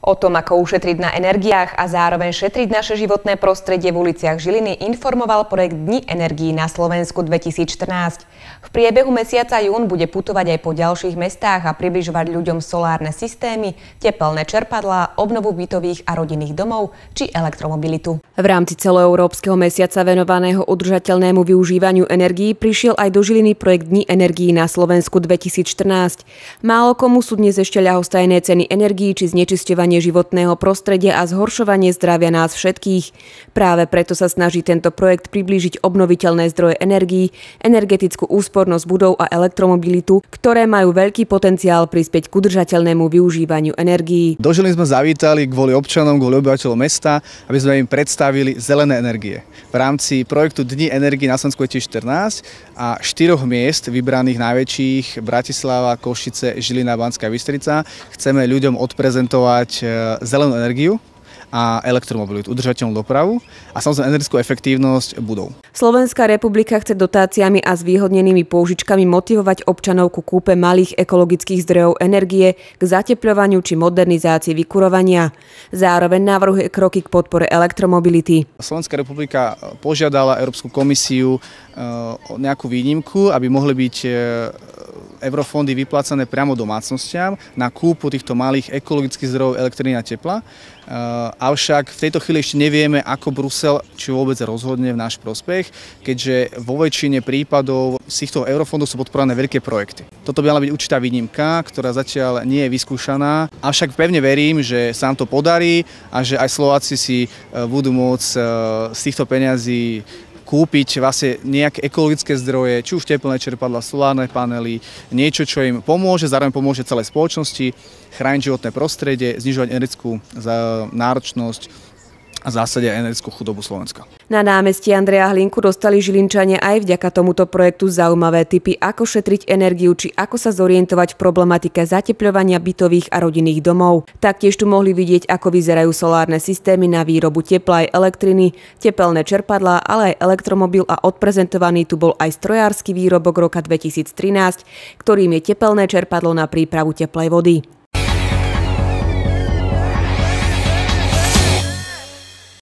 O tom, ako ušetriť na energiách a zároveň šetriť naše životné prostredie v uliciach Žiliny, informoval projekt Dni energií na Slovensku 2014. V priebehu mesiaca jún bude putovať aj po ďalších mestách a približovať ľuďom solárne systémy, tepelné čerpadlá, obnovu bytových a rodinných domov či elektromobilitu. V rámci celoeurópskeho mesiaca venovaného udržateľnému využívaniu energií prišiel aj do Žiliny projekt Dni energií na Slovensku 2014. Málo komu sú dnes ešte ľahostajné ceny energií či znečisťovanie životného prostredia a zhoršovanie zdravia nás všetkých. Práve preto sa snaží tento projekt priblížiť obnoviteľné zdroje energií, energetickú úspornosť budov a elektromobilitu, ktoré majú veľký potenciál prispieť k udržateľnému využívaniu energií. Do Žiliny sme zavítali kvôli občanom, kvôli obyvateľom mesta, aby sme im predstavili zelené energie. V rámci projektu Dni energií na Slovensku 2014 a 4 miest vybraných najväčších Bratislava, Košice, Žilina, Banská Bystrica chceme ľuďom odprezentovať zelenú energiu a elektromobilitu, udržateľnú dopravu a samozrejme energetickú efektívnosť budov. Slovenská republika chce dotáciami a zvýhodnenými pôžičkami motivovať občanov ku kúpe malých ekologických zdrojov energie, k zatepľovaniu či modernizácii vykurovania. Zároveň navrhuje kroky k podpore elektromobility. Slovenská republika požiadala Európsku komisiu o nejakú výnimku, aby mohli byť eurofondy vyplácané priamo domácnostiam na kúpu týchto malých ekologických zdrojov elektriny a tepla. Avšak v tejto chvíli ešte nevieme, ako Brusel či vôbec rozhodne v náš prospech, keďže vo väčšine prípadov z týchto eurofondov sú podporované veľké projekty. Toto by mala byť určitá výnimka, ktorá zatiaľ nie je vyskúšaná. Avšak pevne verím, že sa nám to podarí a že aj Slováci si budú môcť z týchto peňazí kúpiť vlastne nejaké ekologické zdroje, či už teplné čerpadlá, solárne panely, niečo, čo im pomôže, zároveň pomôže celej spoločnosti, chrániť životné prostredie, znižovať energetickú náročnosť a v zásade energetickú chudobu Slovenska. Na námestí Andreja Hlinku dostali Žilinčania aj vďaka tomuto projektu zaujímavé tipy, ako šetriť energiu či ako sa zorientovať v problematike zatepľovania bytových a rodinných domov. Taktiež tu mohli vidieť, ako vyzerajú solárne systémy na výrobu tepla aj elektriny, tepelné čerpadlá, ale aj elektromobil a odprezentovaný tu bol aj strojársky výrobok roka 2013, ktorým je tepelné čerpadlo na prípravu teplej vody.